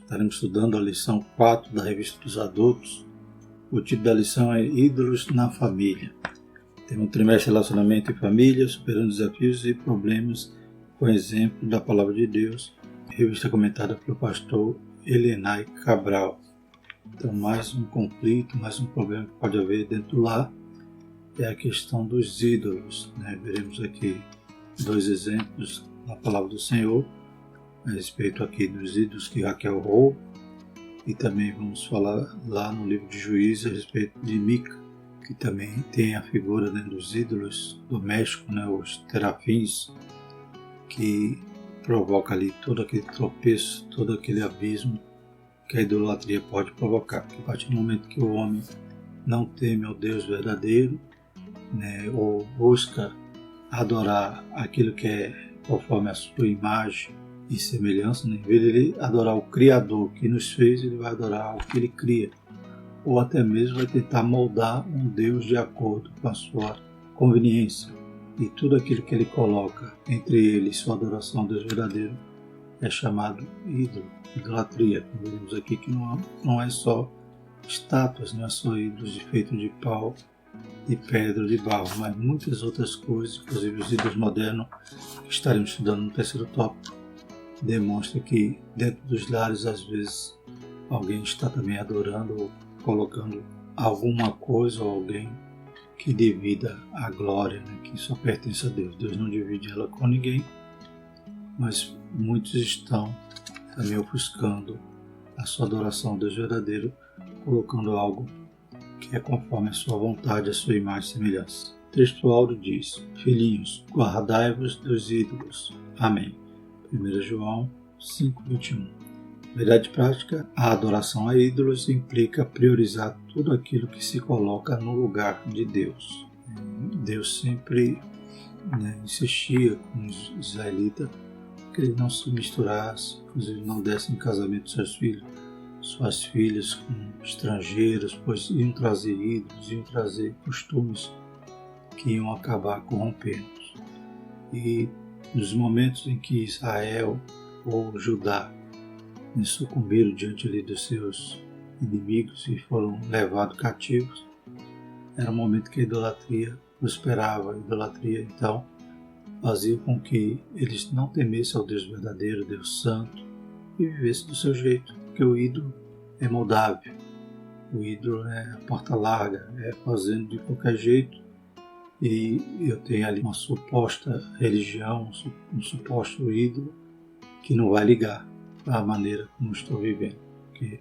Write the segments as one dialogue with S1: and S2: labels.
S1: Estaremos estudando a lição 4 da Revista dos Adultos. O título da lição é Ídolos na Família. Tema do trimestre Relacionamento e Família, superando desafios e problemas com exemplo da Palavra de Deus. Revista comentada pelo pastor Elenay Cabral. Então, mais um conflito, mais um problema que pode haver dentro do lar é a questão dos ídolos. Veremos aqui 2 exemplos na Palavra do Senhor a respeito aqui dos ídolos que Raquel rouba, e também vamos falar lá no livro de Juízes a respeito de Mica, que também tem a figura dos ídolos domésticos, os terafins, que provoca ali todo aquele tropeço, todo aquele abismo que a idolatria pode provocar. Porque a partir do momento que o homem não teme ao Deus verdadeiro, ou busca adorar aquilo que é conforme a sua imagem e semelhança, em vez de ele adorar o Criador que nos fez, ele vai adorar o que ele cria, ou até mesmo vai tentar moldar um Deus de acordo com a sua conveniência, e tudo aquilo que ele coloca entre ele e sua adoração ao Deus verdadeiro é chamado ídolo, idolatria. Vemos aqui que não é só estátuas, não é só ídolos feitos de pau, de pedra, de barro, mas muitas outras coisas, inclusive os ídolos modernos que estaremos estudando no terceiro tópico, demonstra que dentro dos lares, às vezes, alguém está também adorando ou colocando alguma coisa ou alguém que divida a glória, que só pertence a Deus. Deus não divide ela com ninguém, mas muitos estão também ofuscando a sua adoração ao Deus verdadeiro, colocando algo que é conforme a sua vontade, a sua imagem e semelhança. O texto áureo diz: Filhinhos, guardai-vos dos ídolos. Amém. 1 João 5,21. Verdade prática: a adoração a ídolos implica priorizar tudo aquilo que se coloca no lugar de Deus. Deus sempre insistia com os israelitas que eles não se misturassem, inclusive não dessem em casamento seus filhos, suas filhas com estrangeiros, pois iam trazer ídolos, iam trazer costumes que iam acabar corrompendo. E nos momentos em que Israel ou Judá sucumbiram diante ali dos seus inimigos e foram levados cativos, era um momento que a idolatria prosperava. A idolatria, então, fazia com que eles não temessem ao Deus verdadeiro, Deus santo, e vivessem do seu jeito, porque o ídolo é moldável, o ídolo é a porta larga, é fazendo de qualquer jeito, e eu tenho ali uma suposta religião, um suposto ídolo que não vai ligar à maneira como estou vivendo, porque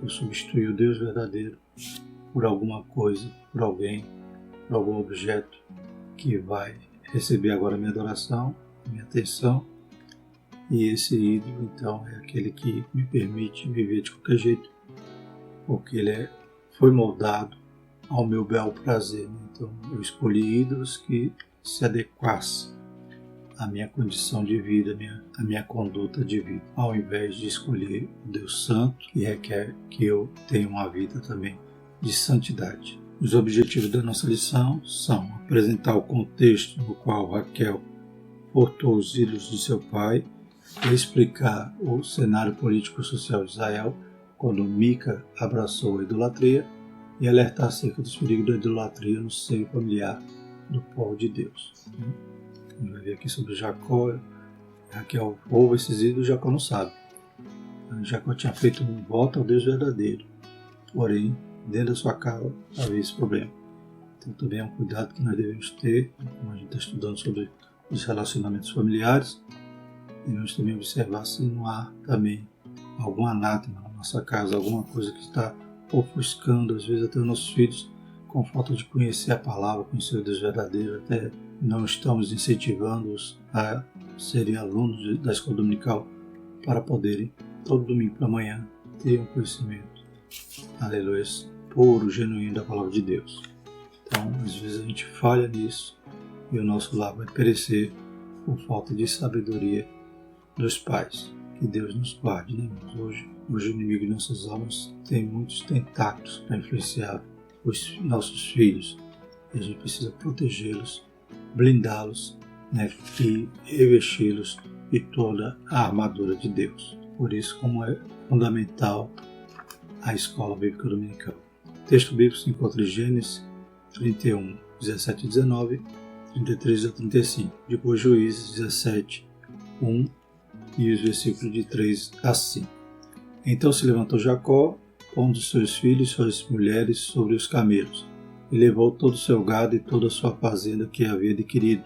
S1: eu substituí o Deus verdadeiro por alguma coisa, por alguém, por algum objeto que vai receber agora a minha adoração, a minha atenção, e esse ídolo então é aquele que me permite viver de qualquer jeito, porque ele foi moldado ao meu bel prazer. Então eu escolhi ídolos que se adequassem à minha condição de vida, à minha conduta de vida, ao invés de escolher o Deus Santo, que requer que eu tenha uma vida também de santidade. Os objetivos da nossa lição são apresentar o contexto no qual Raquel portou os ídolos de seu pai, explicar o cenário político-social de Israel quando Mica abraçou a idolatria, e alertar acerca dos perigos da idolatria no seio familiar do povo de Deus. A gente vai ver aqui sobre Jacó. Raquel rouba esses ídolos, Jacó não sabe. Jacó tinha feito um voto ao Deus verdadeiro, porém, dentro da sua casa havia esse problema. Então também é um cuidado que nós devemos ter, como a gente está estudando sobre os relacionamentos familiares, e nós também observar se não há também algum anátema na nossa casa, alguma coisa que está ofuscando, às vezes, até os nossos filhos, com falta de conhecer a palavra, conhecer o Deus verdadeiro. Até não estamos incentivando-os a serem alunos da escola dominical para poderem, todo domingo pela manhã, ter um conhecimento, aleluia, puro, genuíno da palavra de Deus. Então, às vezes a gente falha nisso e o nosso lar vai perecer por falta de sabedoria dos pais. Que Deus nos guarde, irmãos? Hoje o inimigo de nossas almas tem muitos tentáculos para influenciar os nossos filhos. E a gente precisa protegê-los, blindá-los, e revesti-los de toda a armadura de Deus. Por isso, como fundamental à escola bíblica dominical. O texto bíblico se encontra em Gênesis 31, 17 e 19, 33 a 35, depois Juízes 17, 1 e os versículos de 3 a 5. Então se levantou Jacó, pondo seus filhos e suas mulheres sobre os camelos, e levou todo o seu gado e toda a sua fazenda que havia adquirido,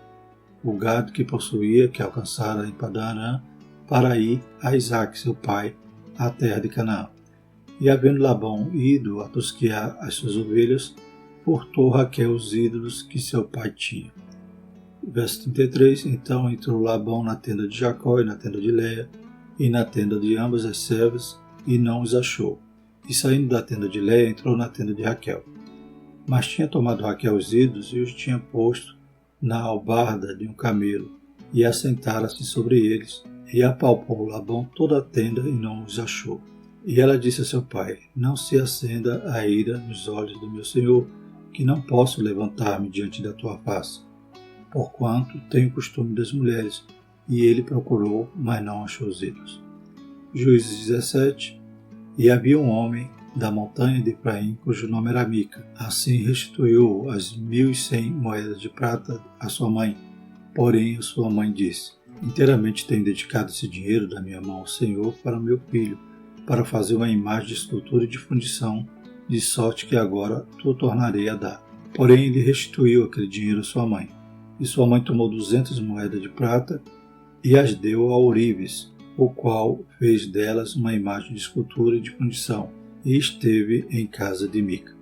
S1: o gado que possuía, que alcançara em Padã-Arã, para ir a Isaque, seu pai, à terra de Canaã. E havendo Labão ido a tosquear as suas ovelhas, furtou Raquel os ídolos que seu pai tinha. Verso 33, então entrou Labão na tenda de Jacó e na tenda de Léia, e na tenda de ambas as servas, e não os achou. E saindo da tenda de Léia, entrou na tenda de Raquel. Mas tinha tomado Raquel os ídolos e os tinha posto na albarda de um camelo, e assentara-se sobre eles, e apalpou Labão toda a tenda e não os achou. E ela disse a seu pai: não se acenda a ira nos olhos do meu senhor, que não posso levantar-me diante da tua face, porquanto tenho costume das mulheres. E ele procurou, mas não achou os ídolos. Juízes 17. E havia um homem da montanha de Efraim, cujo nome era Mica. Assim restituiu as 1.100 moedas de prata à sua mãe. Porém a sua mãe disse: inteiramente tenho dedicado esse dinheiro da minha mão ao Senhor para o meu filho, para fazer uma imagem de escultura e de fundição, de sorte que agora tu tornarei a dar. Porém ele restituiu aquele dinheiro à sua mãe. E sua mãe tomou 200 moedas de prata e as deu a Ourives, o qual fez delas uma imagem de escultura e de fundição, e esteve em casa de Mica.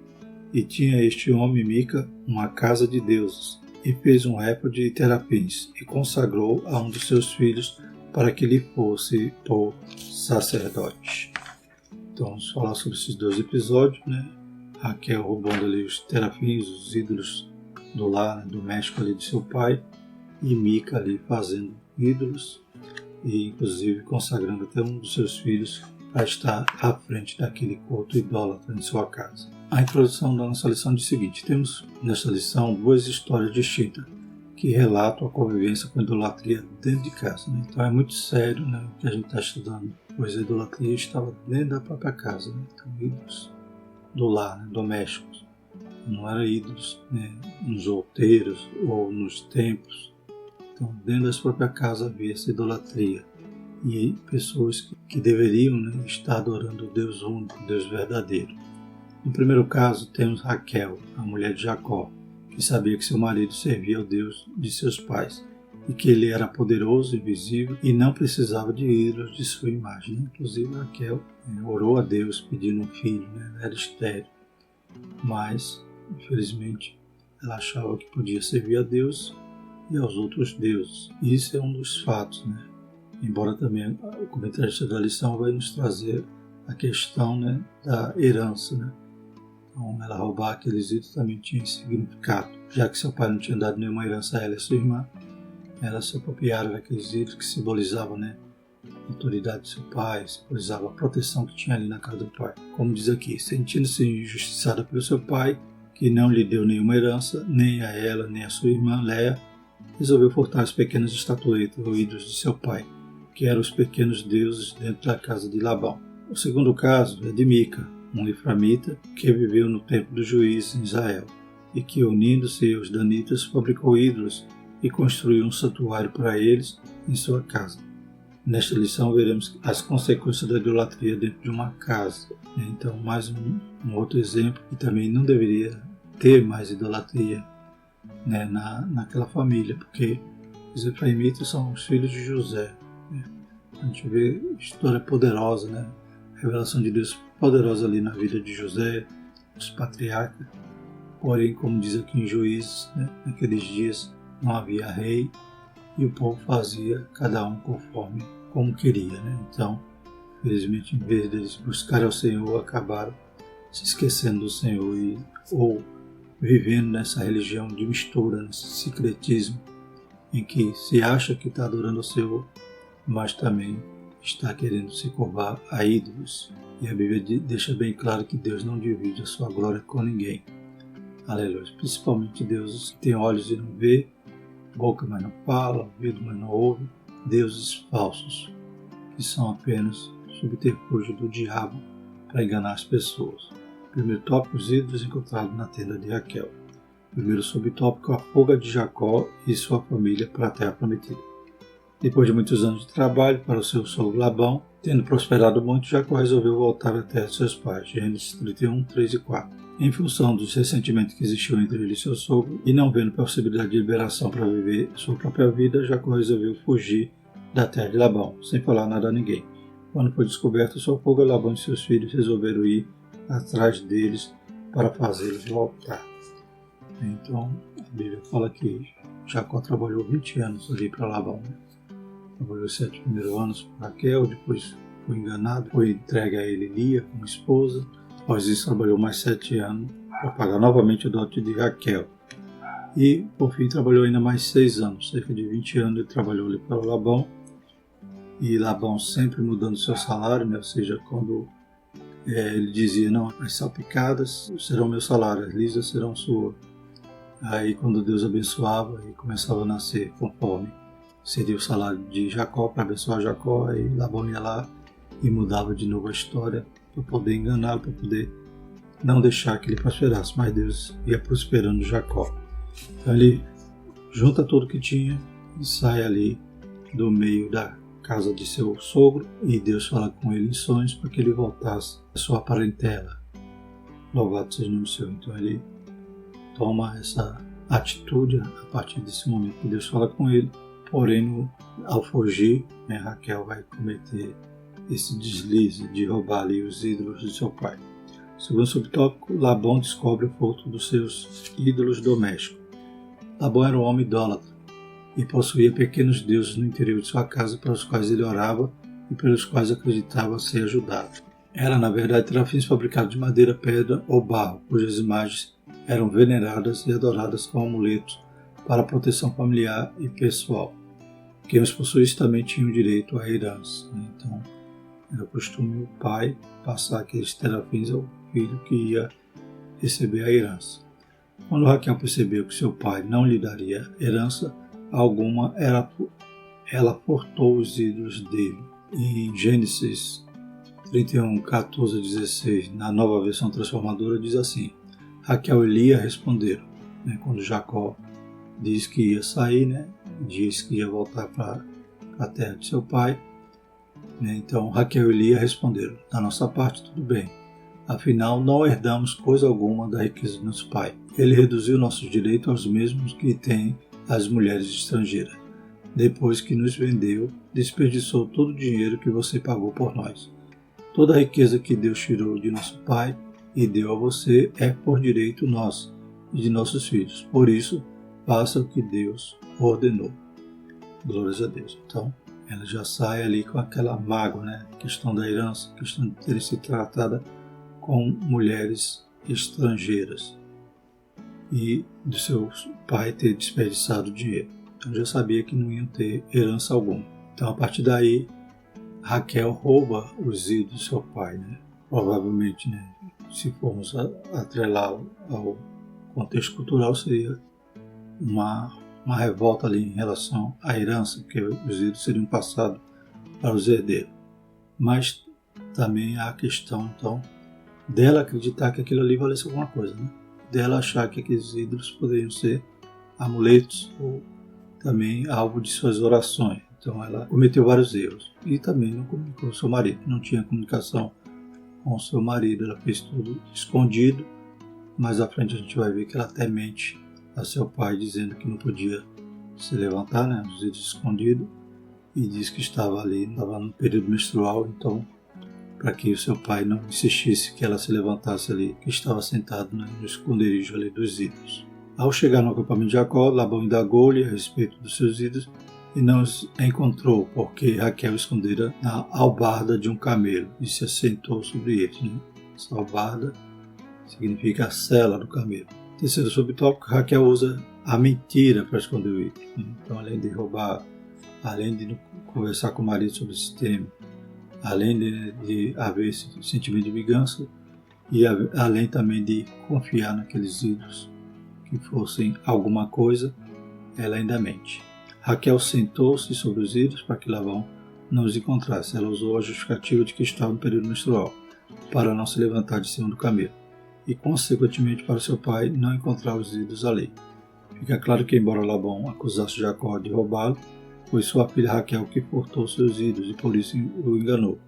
S1: E tinha este homem, Mica, uma casa de deuses, e fez um récord de terapins, e consagrou a um dos seus filhos para que lhe fosse por sacerdote. Então vamos falar sobre esses dois episódios, né? Raquel roubando ali os terafins, os ídolos do lar, doméstico ali de seu pai, e Mica ali fazendo ídolos, e inclusive consagrando até um dos seus filhos para estar à frente daquele culto idólatra em sua casa. A introdução da nossa lição diz o seguinte: temos nesta lição duas histórias distintas que relatam a convivência com a idolatria dentro de casa. Né? Então é muito sério, né, o que a gente está estudando, pois a idolatria estava dentro da própria casa. Né? Então ídolos do lar, né, domésticos, não eram ídolos, né, nos outeiros ou nos templos. Então dentro da própria casa havia essa idolatria. E pessoas que deveriam, né, estar adorando o Deus único, o Deus verdadeiro. No primeiro caso, temos Raquel, a mulher de Jacó, que sabia que seu marido servia ao Deus de seus pais e que ele era poderoso e visível e não precisava de ídolos de sua imagem. Inclusive, Raquel orou a Deus pedindo um filho, né, era estéril, mas, infelizmente, ela achava que podia servir a Deus e aos outros deuses. E isso é um dos fatos, né? Embora também o comentarista da lição vai nos trazer a questão, né, da herança. Né? Então, ela roubar aqueles ídolos também tinha significado. Já que seu pai não tinha dado nenhuma herança a ela e a sua irmã, ela se apropriaram daqueles ídolos que simbolizavam, né, a autoridade de seu pai, simbolizava a proteção que tinha ali na casa do pai. Como diz aqui, sentindo-se injustiçada pelo seu pai, que não lhe deu nenhuma herança, nem a ela, nem a sua irmã Léia, resolveu furtar as pequenas estatuetas ou ídolos de seu pai, que eram os pequenos deuses dentro da casa de Labão. O segundo caso é de Mica, um eframita que viveu no tempo dos juízes em Israel, e que, unindo-se aos danitas, fabricou ídolos e construiu um santuário para eles em sua casa. Nesta lição veremos as consequências da idolatria dentro de uma casa. Então, mais um outro exemplo que também não deveria ter mais idolatria, né, naquela família, porque os efraimitas são os filhos de José. A gente vê história poderosa, né? Revelação de Deus poderosa ali na vida de José, dos patriarcas. Porém, como diz aqui em Juízes, né, naqueles dias não havia rei e o povo fazia cada um conforme como queria. Né? Então, felizmente, em vez deles buscarem ao Senhor, acabaram se esquecendo do Senhor ou vivendo nessa religião de mistura, nesse secretismo, em que se acha que está adorando ao Senhor, mas também está querendo se curvar a ídolos. E a Bíblia deixa bem claro que Deus não divide a sua glória com ninguém. Aleluia. Principalmente deuses que têm olhos e não vê, boca mas não fala, ouvido mas não ouve, deuses falsos, que são apenas subterfúgio do diabo para enganar as pessoas. Primeiro tópico, os ídolos encontrados na tenda de Raquel. Primeiro subtópico, a fuga de Jacó e sua família para a terra prometida. Depois de muitos anos de trabalho para o seu sogro Labão, tendo prosperado muito, Jacó resolveu voltar à terra de seus pais. Gênesis 31, 3 e 4. Em função dos ressentimentos que existiam entre ele e seu sogro, e não vendo possibilidade de liberação para viver sua própria vida, Jacó resolveu fugir da terra de Labão, sem falar nada a ninguém. Quando foi descoberto sua fuga, Labão e seus filhos resolveram ir atrás deles para fazê-los voltar. Então, a Bíblia fala que Jacó trabalhou 20 anos ali para Labão. Trabalhou os 7 primeiros anos para Raquel, depois foi enganado, foi entregue a ele Lia como esposa. Após isso, trabalhou mais 7 anos para pagar novamente o dote de Raquel. E, por fim, trabalhou ainda mais 6 anos, cerca de 20 anos ele trabalhou ali para Labão. E Labão sempre mudando seu salário, né? Ou seja, quando ele dizia, não, as salpicadas serão meu salário, as lisas serão sua. Aí, quando Deus abençoava, e começava a nascer conforme seria o salário de Jacó, para abençoar Jacó, e Labão ia lá e mudava de novo a história para poder enganá-lo, para poder não deixar que ele prosperasse, mas Deus ia prosperando Jacó. Então ele junta tudo que tinha e sai ali do meio da casa de seu sogro, e Deus fala com ele em sonhos para que ele voltasse à sua parentela. Louvado seja o nome do Senhor. Então ele toma essa atitude a partir desse momento que Deus fala com ele. Porém, ao fugir, Raquel vai cometer esse deslize de roubar ali os ídolos de seu pai. Segundo subtópico, Labão descobre o fruto dos seus ídolos domésticos. Labão era um homem idólatra e possuía pequenos deuses no interior de sua casa para os quais ele orava e pelos quais acreditava ser ajudado. Era, na verdade, trafins fabricados de madeira, pedra ou barro, cujas imagens eram veneradas e adoradas como amuletos para a proteção familiar e pessoal. Quem os possuísse também tinha o direito à herança. Então, era costume o pai passar aqueles terafins ao filho que ia receber a herança. Quando Raquel percebeu que seu pai não lhe daria herança alguma, ela furtou os ídolos dele. Em Gênesis 31, 14 a 16, na nova versão transformadora, diz assim: Raquel e Lia responderam, quando Jacó diz que ia sair, diz que ia voltar para a terra de seu pai. Então Raquel e Lia responderam: da nossa parte tudo bem, afinal não herdamos coisa alguma da riqueza de nosso pai. Ele reduziu nossos direitos aos mesmos que têm as mulheres estrangeiras. Depois que nos vendeu, desperdiçou todo o dinheiro que você pagou por nós. Toda a riqueza que Deus tirou de nosso pai e deu a você é por direito nosso e de nossos filhos. Por isso, faça o que Deus ordenou. Glórias a Deus. Então, ela já sai ali com aquela mágoa, questão da herança, questão de ter sido tratada com mulheres estrangeiras e do seu pai ter desperdiçado dinheiro. Então, já sabia que não iam ter herança alguma. Então, a partir daí, Raquel rouba os ídolos do seu pai, Provavelmente, se formos atrelar ao contexto cultural, seria uma revolta ali em relação à herança, porque os ídolos seriam passados para os herdeiros. Mas também há a questão, então, dela acreditar que aquilo ali valesse alguma coisa, dela achar que aqueles ídolos poderiam ser amuletos ou também alvo de suas orações. Então ela cometeu vários erros e também não comunicou com seu marido, não tinha comunicação com o seu marido, ela fez tudo escondido. Mais à frente a gente vai ver que ela até mente a seu pai, dizendo que não podia se levantar, os ídolos escondidos, e diz que estava ali, estava no período menstrual, então para que o seu pai não insistisse que ela se levantasse ali, que estava sentado no esconderijo ali dos ídolos. Ao chegar no acampamento de Jacó, Labão indagou-lhe a respeito dos seus ídolos e não os encontrou, porque Raquel escondera na albarda de um camelo e se assentou sobre ele. Essa albarda significa a sela do camelo. Terceiro subtópico, Raquel usa a mentira para esconder o ídolo. Então, além de roubar, além de não conversar com o marido sobre esse tema, além de haver esse sentimento de vingança e além também de confiar naqueles ídolos que fossem alguma coisa, ela ainda mente. Raquel sentou-se sobre os ídolos para que Labão não os encontrasse. Ela usou a justificativa de que estava no período menstrual, para não se levantar de cima do camelo, e consequentemente para seu pai não encontrar os ídolos ali. Fica claro que, embora Labão acusasse Jacó de roubá-lo, foi sua filha Raquel que furtou seus ídolos e por isso o enganou.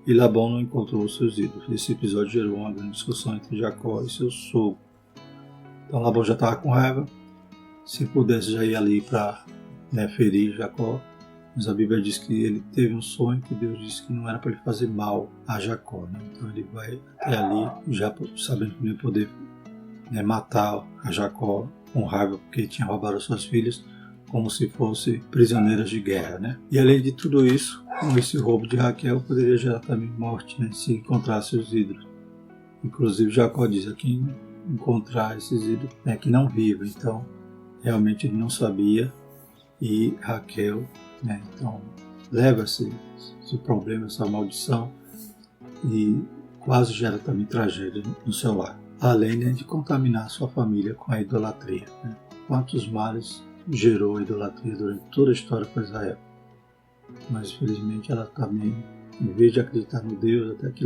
S1: E Labão não encontrou os seus ídolos. Esse episódio gerou uma grande discussão entre Jacó e seu sogro. Então Labão já estava com raiva. Se pudesse já ir ali para ferir Jacó. Mas a Bíblia diz que ele teve um sonho que Deus disse que não era para ele fazer mal a Jacó. Então ele vai até ali, já sabendo que não ia poder matar a Jacó com raiva porque tinha roubado as suas filhas, como se fossem prisioneiras de guerra. E além de tudo isso, com esse roubo de Raquel poderia gerar também morte, se encontrasse os ídolos. Inclusive Jacó diz: a quem encontrar esses ídolos que não viva. Então realmente ele não sabia, e Raquel então leva esse problema, essa maldição, e quase gera também tragédia no seu lar. Além de contaminar sua família com a idolatria. Quantos males gerou a idolatria durante toda a história com Israel. Mas infelizmente ela também, em vez de acreditar no Deus, até que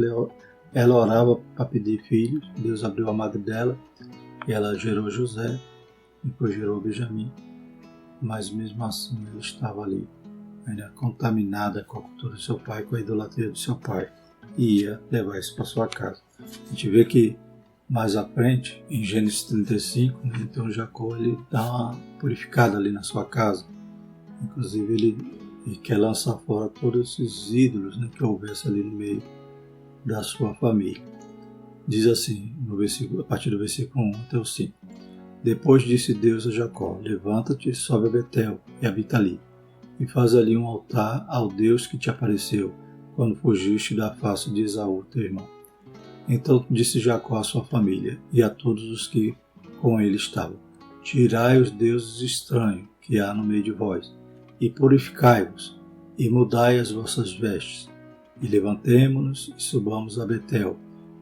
S1: ela orava para pedir filhos, Deus abriu a madre dela e ela gerou José, depois gerou Benjamim, mas mesmo assim ela estava ali, ainda contaminada com a cultura do seu pai, com a idolatria do seu pai, e ia levar isso para sua casa. A gente vê que mais à frente, em Gênesis 35, então Jacó ele dá uma purificada ali na sua casa. Inclusive ele quer lançar fora todos esses ídolos que houvesse ali no meio da sua família. Diz assim, a partir do versículo 1 até o 5. Depois disse Deus a Jacó: levanta-te, sobe a Betel e habita ali, e faz ali um altar ao Deus que te apareceu, quando fugiste da face de Esaú, teu irmão. Então disse Jacó à sua família e a todos os que com ele estavam: tirai os deuses estranhos que há no meio de vós, e purificai-vos, e mudai as vossas vestes, e levantemo-nos e subamos a Betel,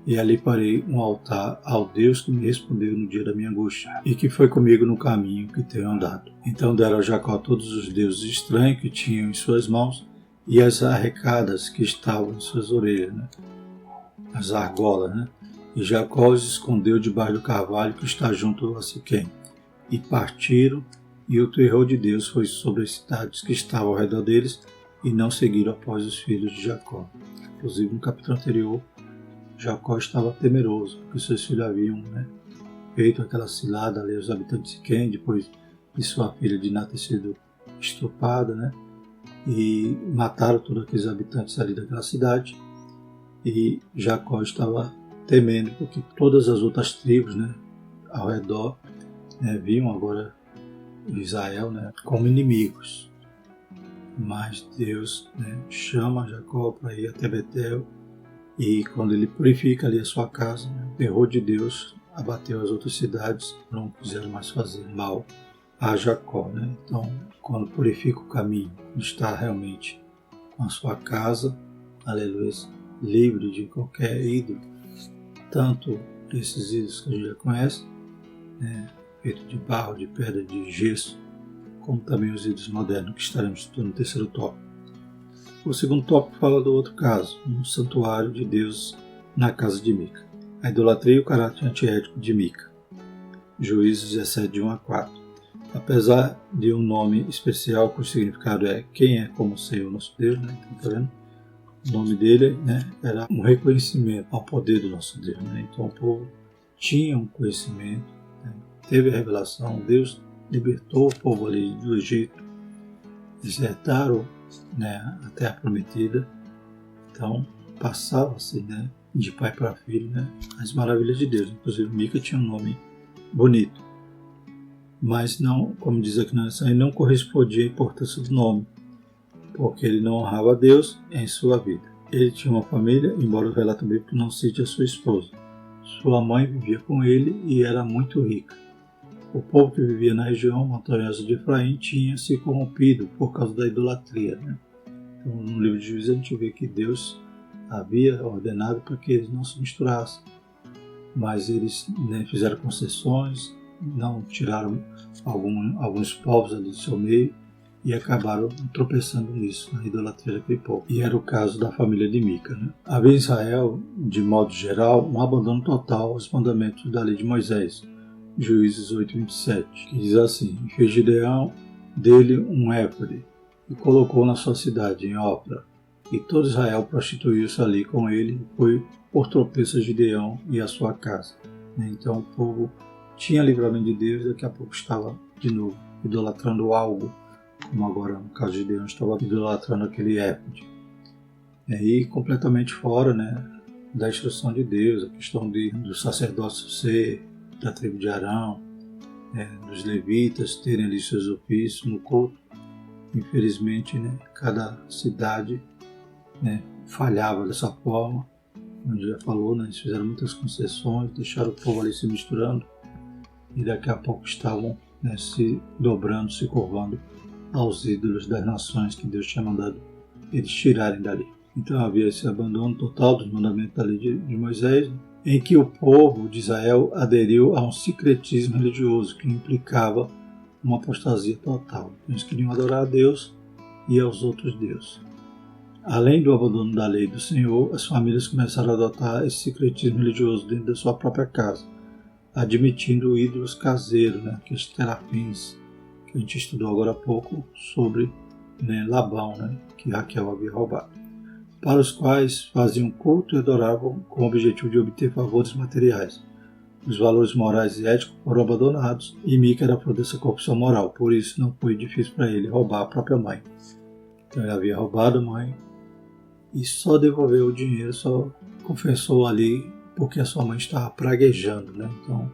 S1: e ali farei um altar ao Deus que me respondeu no dia da minha angústia, e que foi comigo no caminho que tenho andado. Então deram a Jacó todos os deuses estranhos que tinham em suas mãos, e as arrecadas que estavam em suas orelhas, as argolas, E Jacó os escondeu debaixo do carvalho que está junto a Siquém. E partiram, e o terror de Deus foi sobre as cidades que estavam ao redor deles, e não seguiram após os filhos de Jacó. Inclusive, no capítulo anterior, Jacó estava temeroso, porque seus filhos haviam feito aquela cilada ali aos habitantes de Siquém, depois de sua filha Diná ter sido estuprada, e mataram todos aqueles habitantes ali daquela cidade. E Jacó estava temendo, porque todas as outras tribos ao redor viam agora Israel como inimigos. Mas Deus chama Jacó para ir até Betel, e quando ele purifica ali a sua casa, o terror de Deus abateu as outras cidades, não quiseram mais fazer mal a Jacó. Então, quando purifica o caminho, está realmente com a sua casa, aleluia, livre de qualquer ídolo, tanto esses ídolos que a gente já conhece, feito de barro, de pedra, de gesso, como também os ídolos modernos que estaremos estudando no terceiro tópico. O segundo tópico fala do outro caso, um santuário de Deus na casa de Mica. A idolatria e o caráter antiético de Mica. Juízes 17, de 1 a 4. Apesar de um nome especial, cujo significado é quem é como o Senhor nosso Deus, então, tá vendo? O nome dele era um reconhecimento ao poder do nosso Deus. Então o povo tinha um conhecimento, teve a revelação, Deus libertou o povo ali do Egito, desertaram a terra prometida, então passava-se de pai para filho as maravilhas de Deus. Inclusive Mica tinha um nome bonito, mas não, como diz aqui na lição, ele não correspondia à importância do nome, porque ele não honrava a Deus em sua vida. Ele tinha uma família, embora o relato bíblico não cite a sua esposa. Sua mãe vivia com ele e era muito rica. O povo que vivia na região montanhosa de Efraim tinha se corrompido por causa da idolatria. Então, no livro de Juízes a gente vê que Deus havia ordenado para que eles não se misturassem, mas eles fizeram concessões, não tiraram alguns povos ali do seu meio, e acabaram tropeçando nisso, na idolatria daquele povo. E era o caso da família de Mica. Né? Havia em Israel, de modo geral, um abandono total aos mandamentos da lei de Moisés, Juízes 8:27, que diz assim: e fez Gideão dele um éfode e colocou na sua cidade, em Ofra. E todo Israel prostituiu-se ali com ele, e foi por tropeço a Gideão e a sua casa. Então o povo tinha livramento de Deus e daqui a pouco estava de novo idolatrando algo, como agora no caso de Gideão estava idolatrando aquele éfode. E aí completamente fora, né, da instrução de Deus, a questão do sacerdócio ser da tribo de Arão, dos levitas terem ali seus ofícios no culto. Infelizmente, né, cada cidade, né, falhava dessa forma, como já falou, né, eles fizeram muitas concessões, deixaram o povo ali se misturando e daqui a pouco estavam, né, se dobrando, se curvando aos ídolos das nações que Deus tinha mandado eles tirarem dali. Então havia esse abandono total dos mandamentos da lei de Moisés, em que o povo de Israel aderiu a um sincretismo religioso que implicava uma apostasia total. Eles queriam adorar a Deus e aos outros deuses. Além do abandono da lei do Senhor, as famílias começaram a adotar esse sincretismo religioso dentro da sua própria casa, admitindo ídolos caseiros, né, aqueles terafins que a gente estudou agora há pouco sobre, né, Labão, né, que Raquel havia roubado, para os quais faziam culto e adoravam com o objetivo de obter favores materiais. Os valores morais e éticos foram abandonados e Mica era fruto dessa corrupção moral, por isso não foi difícil para ele roubar a própria mãe. Então ele havia roubado a mãe e só devolveu o dinheiro, só confessou ali porque a sua mãe estava praguejando, né? Então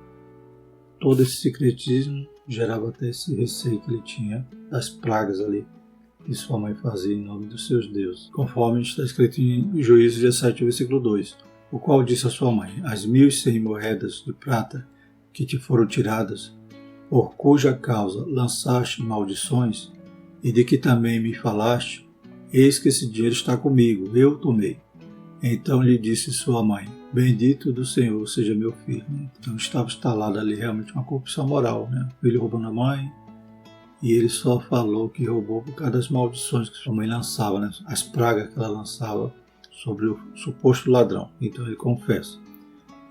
S1: todo esse secretismo gerava até esse receio que ele tinha das pragas ali que sua mãe fazia em nome dos seus deuses, conforme está escrito em Juízes 17, versículo 2, o qual disse a sua mãe: as 1.100 moedas de prata que te foram tiradas, por cuja causa lançaste maldições, e de que também me falaste, eis que esse dinheiro está comigo, eu tomei. Então lhe disse sua mãe: bendito do Senhor seja meu filho. Então estava instalada ali realmente uma corrupção moral, né? O filho roubando a mãe, e ele só falou que roubou por causa das maldições que sua mãe lançava, né? As pragas que ela lançava sobre o suposto ladrão. Então ele confessa.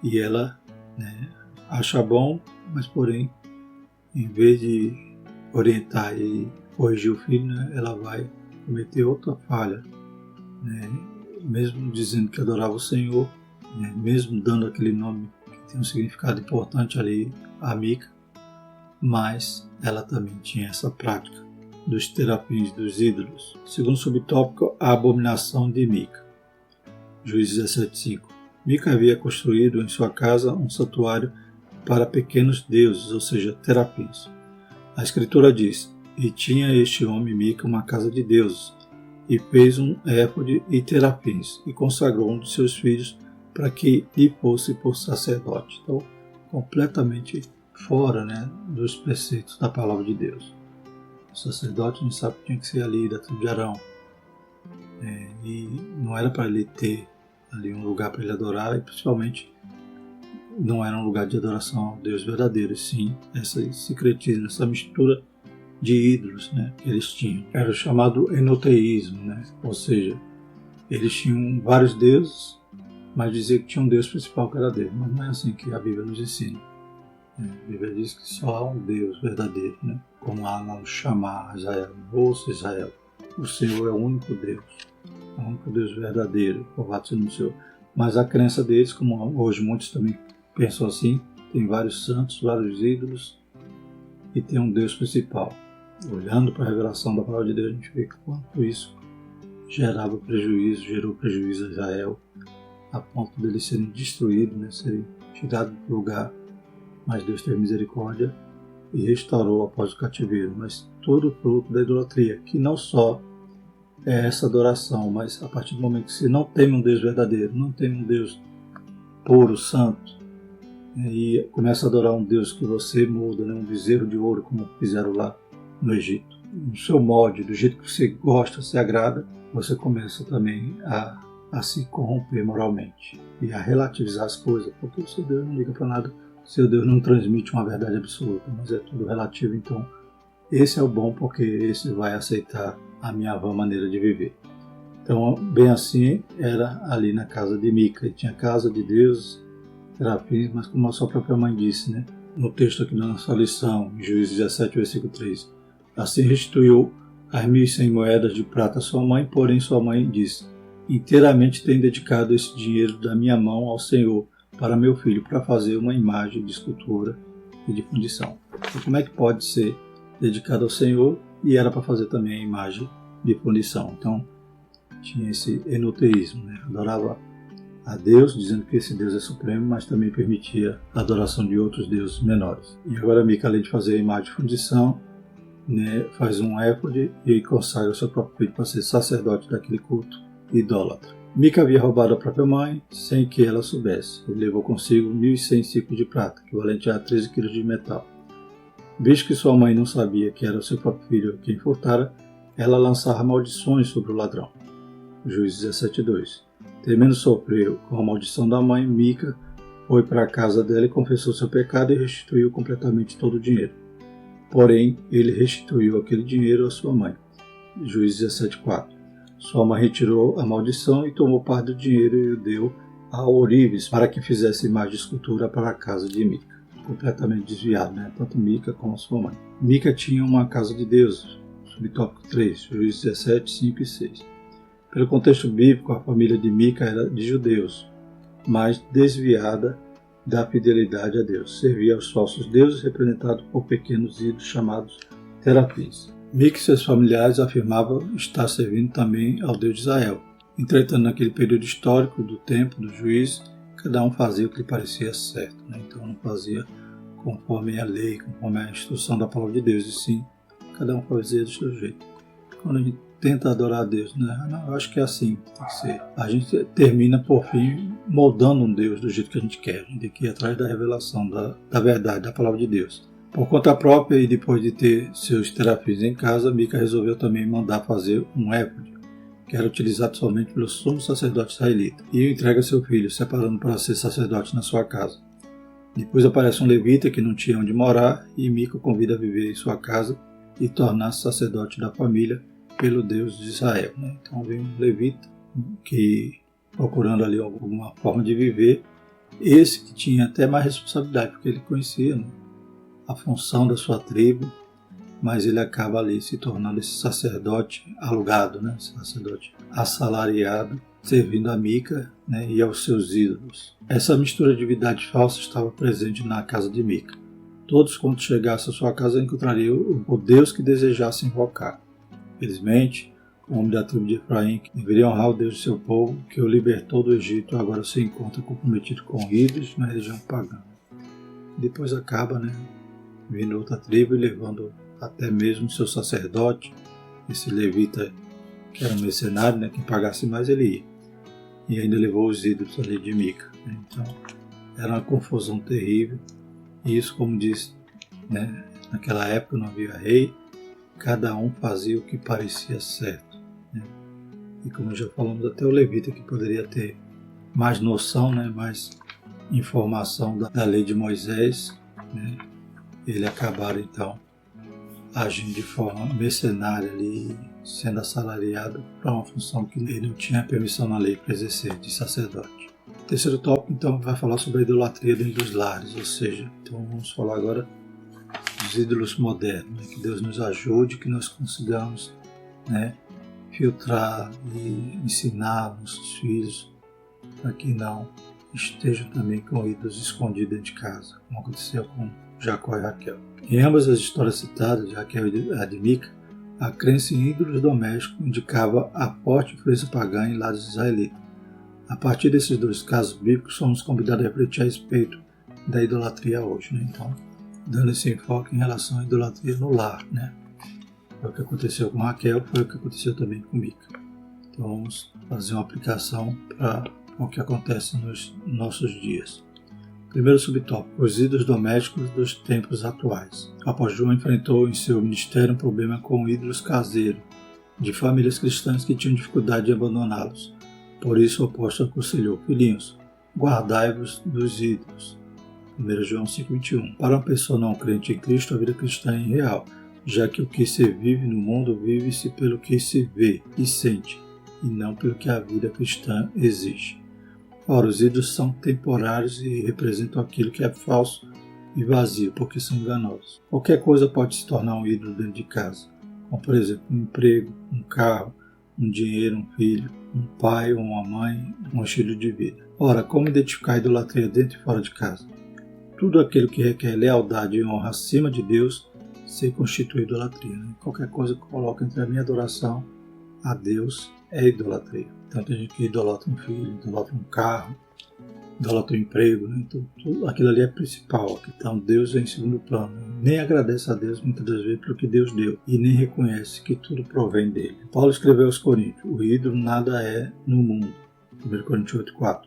S1: E ela, né, acha bom, mas porém, em vez de orientar e corrigir o filho, né, ela vai cometer outra falha, né? Mesmo dizendo que adorava o Senhor, né, mesmo dando aquele nome que tem um significado importante ali, a Mica, mas ela também tinha essa prática dos terafins, dos ídolos. Segundo subtópico, a abominação de Mica. Juízes 17:5. Mica havia construído em sua casa um santuário para pequenos deuses, ou seja, terafins. A escritura diz: e tinha este homem Mica uma casa de deuses, e fez um éfode e terafins, e consagrou um de seus filhos para que lhe fosse por sacerdote. Então, completamente fora, né, dos preceitos da palavra de Deus. O sacerdote, a gente sabe que tinha que ser ali da tribo de Arão, e não era para ele ter ali um lugar para ele adorar, e principalmente não era um lugar de adoração ao Deus verdadeiro, e sim esse secretismo, essa mistura de ídolos, né, que eles tinham. Era o chamado enoteísmo, né, ou seja, eles tinham vários deuses, mas dizia que tinha um Deus principal que era Deus, mas não é assim que a Bíblia nos ensina. A Bíblia diz que só há um Deus verdadeiro, né? Como há no Chamar Israel, ouça Israel, o Senhor é o único Deus, é o único Deus verdadeiro, louvado seja o Senhor. Mas a crença deles, como hoje muitos também pensam assim, tem vários santos, vários ídolos e tem um Deus principal. Olhando para a revelação da palavra de Deus, a gente vê quanto isso gerou prejuízo a Israel, a ponto deles serem destruídos, né? Serem tirados do lugar. Mas Deus teve misericórdia e restaurou após o cativeiro. Mas todo fruto da idolatria, que não só é essa adoração, mas a partir do momento que você não tem um Deus verdadeiro, não tem um Deus puro, santo, e começa a adorar um Deus que você muda, né, um bezerro de ouro, como fizeram lá no Egito, no seu molde, do jeito que você gosta, se agrada, você começa também a se corromper moralmente e a relativizar as coisas, porque o seu Deus não liga para nada. Seu Deus não transmite uma verdade absoluta, mas é tudo relativo. Então, esse é o bom porque esse vai aceitar a minha vã maneira de viver. Então, bem assim, era ali na casa de Mica. E tinha casa de Deus, serafins, mas como a sua própria mãe disse, né? No texto aqui da nossa lição, em Juízes 17, versículo 3. Assim restituiu as 1.100 moedas de prata à sua mãe, porém sua mãe disse: inteiramente tenho dedicado esse dinheiro da minha mão ao Senhor para meu filho, para fazer uma imagem de escultura e de fundição. Então, como é que pode ser dedicado ao Senhor e era para fazer também a imagem de fundição? Então, tinha esse enoteísmo, né? Adorava a Deus, dizendo que esse Deus é supremo, mas também permitia a adoração de outros deuses menores. E agora Mica, além de fazer a imagem de fundição, né, faz um éfode e consagra o seu próprio filho para ser sacerdote daquele culto idólatra. Mica havia roubado a própria mãe sem que ela soubesse. Ele levou consigo 1.100 ciclos de prata, equivalente a 13 quilos de metal. Visto que sua mãe não sabia que era o seu próprio filho quem furtara, ela lançava maldições sobre o ladrão. Juízes 17:2. Temendo sofrer com a maldição da mãe, Mica foi para a casa dela e confessou seu pecado e restituiu completamente todo o dinheiro. Porém, ele restituiu aquele dinheiro à sua mãe. Juízes 17:4. Sua mãe retirou a maldição e tomou parte do dinheiro e o deu a ourives para que fizesse imagem de escultura para a casa de Mica. Completamente desviado, né? Tanto Mica como sua mãe. Mica tinha uma casa de Deus. Subtópico 3, Juízes 17, 5 e 6. Pelo contexto bíblico, a família de Mica era de judeus, mas desviada da fidelidade a Deus. Servia aos falsos deuses, representados por pequenos ídolos chamados terafins. Mica e seus familiares afirmavam estar servindo também ao Deus de Israel. Entretanto, naquele período histórico do tempo do juízo, cada um fazia o que lhe parecia certo, né? Então não fazia conforme a lei, conforme a instrução da palavra de Deus, e sim, cada um fazia do seu jeito. Quando a gente tenta adorar a Deus, né? Não, eu acho que é assim, tem que ser. A gente termina, por fim, moldando um Deus do jeito que a gente quer. A gente tem que ir atrás da revelação, da verdade, da palavra de Deus. Por conta própria e depois de ter seus terafins em casa, Mica resolveu também mandar fazer um éfode, que era utilizado somente pelo sumo sacerdote israelita, e o entrega a seu filho, separando para ser sacerdote na sua casa. Depois aparece um levita que não tinha onde morar, e Mica o convida a viver em sua casa e tornar-se sacerdote da família pelo Deus de Israel, né? Então vem um levita que, procurando ali alguma forma de viver, esse que tinha até mais responsabilidade, porque ele conhecia, né, a função da sua tribo, mas ele acaba ali se tornando esse sacerdote alugado, né, sacerdote assalariado, servindo a Mica, né, e aos seus ídolos. Essa mistura de divindade falsa estava presente na casa de Mica. Todos, quando chegassem à sua casa, encontrariam o Deus que desejassem invocar. Felizmente, o homem da tribo de Efraim, que deveria honrar o Deus de seu povo, que o libertou do Egito, agora se encontra comprometido com ídolos na religião pagã. Depois acaba, né, vindo outra tribo e levando até mesmo seu sacerdote, esse levita que era um mercenário, né, quem pagasse mais ele ia. E ainda levou os ídolos ali de Mica, né? Então, era uma confusão terrível. E isso, como disse, né, naquela época não havia rei, cada um fazia o que parecia certo, né? E como já falamos, até o levita que poderia ter mais noção, né, mais informação da lei de Moisés, né, ele acabaram então agindo de forma mercenária ali, sendo assalariado para uma função que ele não tinha permissão na lei para exercer, de sacerdote. O terceiro tópico então vai falar sobre a idolatria dentro dos lares, ou seja, então vamos falar agora dos ídolos modernos, né? Que Deus nos ajude, que nós consigamos, né, filtrar e ensinar nossos filhos para que não estejam também com ídolos escondidos dentro de casa, como aconteceu com Jacó e Raquel. Em ambas as histórias citadas, de Raquel e a de Mica, a crença em ídolos domésticos indicava a forte influência pagã em lares israelitas. A partir desses dois casos bíblicos, somos convidados a refletir a respeito da idolatria hoje, né? Então, dando esse enfoque em relação à idolatria no lar, né? Foi o que aconteceu com Raquel, foi o que aconteceu também com Mica. Então vamos fazer uma aplicação para o que acontece nos nossos dias. Primeiro subtópico, os ídolos domésticos dos tempos atuais. O apóstolo João enfrentou em seu ministério um problema com ídolos caseiros, de famílias cristãs que tinham dificuldade de abandoná-los. Por isso o apóstolo aconselhou: filhinhos, guardai-vos dos ídolos. 1 João 5,21. Para uma pessoa não crente em Cristo, a vida cristã é irreal. já que o que se vive no mundo vive-se pelo que se vê e sente, e não pelo que a vida cristã exige. Ora, os ídolos são temporários e representam aquilo que é falso e vazio, porque são enganosos. Qualquer coisa pode se tornar um ídolo dentro de casa, como por exemplo um emprego, um carro, um dinheiro, um filho, um pai ou uma mãe, um estilo de vida. Ora, como identificar a idolatria dentro e fora de casa? Tudo aquilo que requer lealdade e honra acima de Deus se constitui idolatria. Qualquer coisa que coloca entre a minha adoração a Deus é idolatria. Então tem gente que idolatra um filho, idolatra um carro, idolatra um emprego, então tudo aquilo ali é principal. Então Deus é em segundo plano. Nem agradece a Deus muitas das vezes pelo que Deus deu e nem reconhece que tudo provém dele. Paulo escreveu aos Coríntios: o ídolo nada é no mundo. 1 Coríntios 8,4.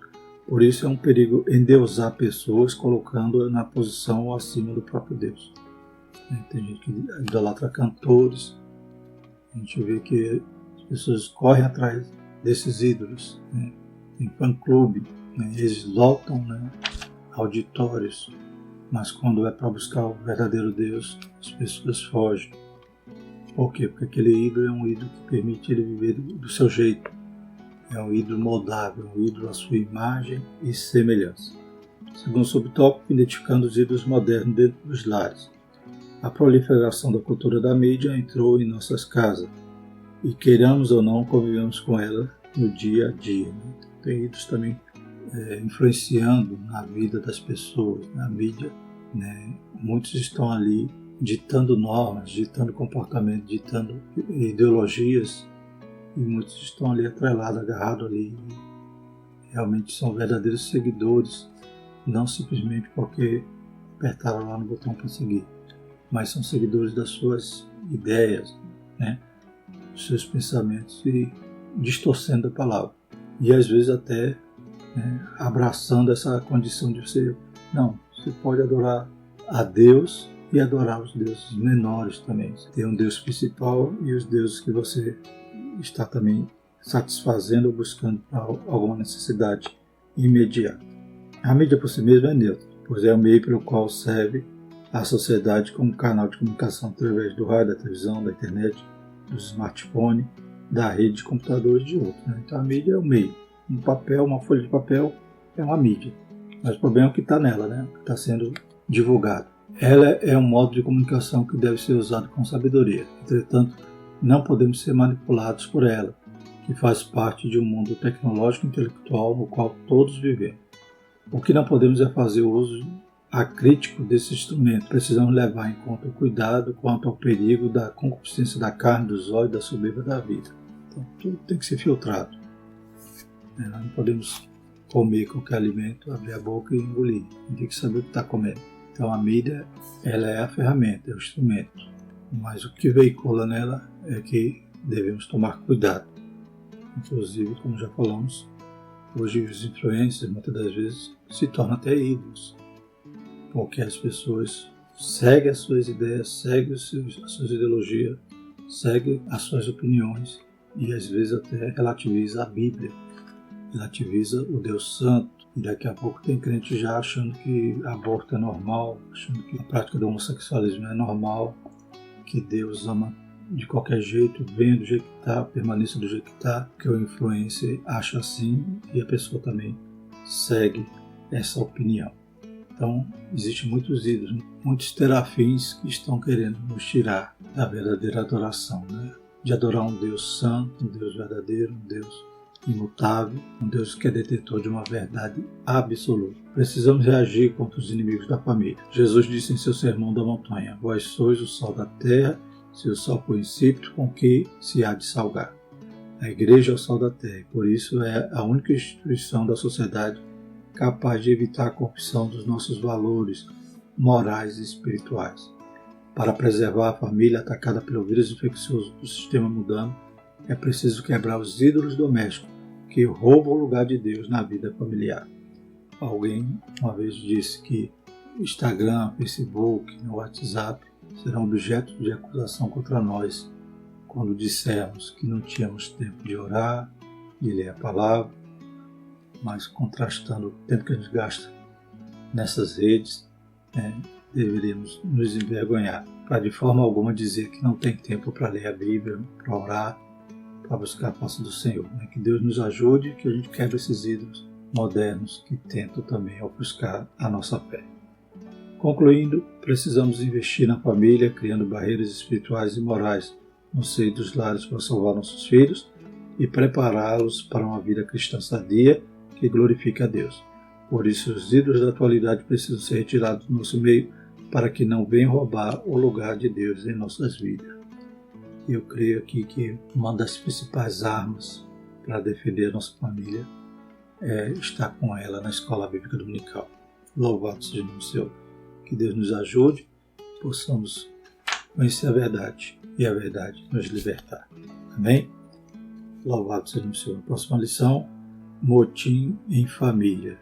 S1: Por isso é um perigo endeusar pessoas colocando-a na posição acima do próprio Deus. Tem gente que idolatra cantores, a gente vê que as pessoas correm atrás desses ídolos. Tem fã-clube, eles lotam auditórios, mas quando é para buscar o verdadeiro Deus, as pessoas fogem. Por quê? Porque aquele ídolo é um ídolo que permite ele viver do seu jeito. É um ídolo moldável, um ídolo à sua imagem e semelhança. Segundo subtópico, identificando os ídolos modernos dentro dos lares. A proliferação da cultura da mídia entrou em nossas casas e, queiramos ou não, convivemos com ela no dia a dia. Tem ídolos também influenciando na vida das pessoas, na mídia. Muitos estão ali ditando normas, ditando comportamento, ditando ideologias, e muitos estão ali atrelados, agarrados ali. Realmente são verdadeiros seguidores, não simplesmente porque apertaram lá no botão para seguir, mas são seguidores das suas ideias, dos seus pensamentos, e distorcendo a palavra. E às vezes até abraçando essa condição de você pode adorar a Deus e adorar os deuses menores também. Você tem um Deus principal e os deuses que você está também satisfazendo ou buscando para alguma necessidade imediata. A mídia por si mesma é neutra, pois é o meio pelo qual serve a sociedade como canal de comunicação através do rádio, da televisão, da internet, do smartphone, da rede de computadores e de outros. Então a mídia é o meio. Um papel, uma folha de papel é uma mídia, mas o problema é o que está nela, o que está sendo divulgado. Ela é um modo de comunicação que deve ser usado com sabedoria. Entretanto, não podemos ser manipulados por ela, que faz parte de um mundo tecnológico e intelectual no qual todos vivemos. O que não podemos é fazer o uso acrítico desse instrumento. Precisamos levar em conta o cuidado quanto ao perigo da concupiscência da carne, dos olhos, da soberba da vida. Então, tudo tem que ser filtrado. Nós não podemos comer qualquer alimento, abrir a boca e engolir. A gente tem que saber o que está comendo. Então a mídia, ela é a ferramenta, é o instrumento. Mas o que veicula nela é que devemos tomar cuidado. Inclusive, como já falamos, hoje os influencers muitas das vezes se tornam até ídolos, porque as pessoas seguem as suas ideias, seguem as suas ideologias, seguem as suas opiniões e às vezes até relativiza a Bíblia, relativiza o Deus Santo. E daqui a pouco tem crente já achando que aborto é normal, achando que a prática do homossexualismo é normal, que Deus ama de qualquer jeito, venha do jeito que está, permaneça do jeito que está, que o influencer acha assim e a pessoa também segue essa opinião. Então, existem muitos ídolos, muitos terafins que estão querendo nos tirar da verdadeira adoração, de adorar um Deus santo, um Deus verdadeiro, um Deus imutável, um Deus que é detentor de uma verdade absoluta. Precisamos reagir contra os inimigos da família. Jesus disse em seu sermão da montanha: vós sois o sal da terra, se o sal for insípido, com que se há de salgar? A igreja é o sal da terra, e por isso é a única instituição da sociedade capaz de evitar a corrupção dos nossos valores morais e espirituais. Para preservar a família atacada pelo vírus infeccioso do sistema mundano, é preciso quebrar os ídolos domésticos que roubam o lugar de Deus na vida familiar. Alguém uma vez disse que Instagram, Facebook, WhatsApp serão objeto de acusação contra nós quando dissermos que não tínhamos tempo de orar, de ler a palavra, mas contrastando o tempo que a gente gasta nessas redes, deveríamos nos envergonhar, para de forma alguma dizer que não tem tempo para ler a Bíblia, para orar, para buscar a face do Senhor. Que Deus nos ajude, que a gente quebre esses ídolos modernos que tentam também ofuscar a nossa fé. Concluindo, precisamos investir na família, criando barreiras espirituais e morais no seio dos lares para salvar nossos filhos e prepará-los para uma vida cristã sadia que glorifique a Deus. Por isso, os ídolos da atualidade precisam ser retirados do nosso meio para que não venham roubar o lugar de Deus em nossas vidas. Eu creio aqui que uma das principais armas para defender a nossa família é estar com ela na escola bíblica dominical. Louvado seja o nome do Senhor. Que Deus nos ajude, possamos conhecer a verdade e a verdade nos libertar. Amém? Louvado seja o Senhor. Na próxima lição, motim em família.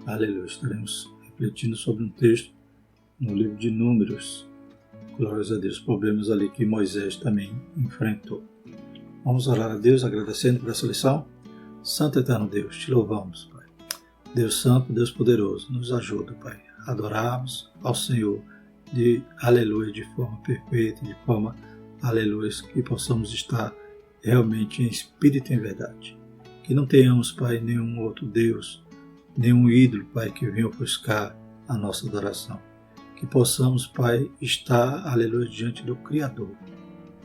S1: Aleluia. Estaremos refletindo sobre um texto no livro de Números. Glórias a Deus. Problemas ali que Moisés também enfrentou. Vamos orar a Deus agradecendo por essa lição. Santo Eterno Deus, te louvamos, Pai. Deus Santo, Deus Poderoso, nos ajuda, Pai, a adorarmos ao Senhor aleluia, de forma perfeita, de forma, aleluia, que possamos estar realmente em espírito e em verdade. Que não tenhamos, Pai, nenhum outro Deus, nenhum ídolo, Pai, que venha ofuscar a nossa adoração. Que possamos, Pai, estar, aleluia, diante do Criador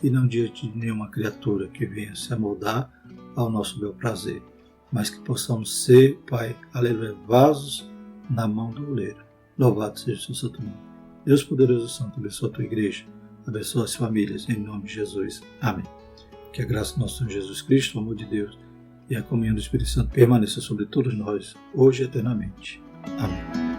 S1: e não diante de nenhuma criatura que venha se amoldar ao nosso bel prazer, mas que possamos ser, Pai, aleluia, vasos na mão do oleiro. Louvado seja o seu santo nome. Deus poderoso e santo, abençoa a tua igreja, abençoa as famílias, em nome de Jesus. Amém. Que a graça do nosso Senhor Jesus Cristo, o amor de Deus e a comunhão do Espírito Santo permaneça sobre todos nós, hoje e eternamente. Amém.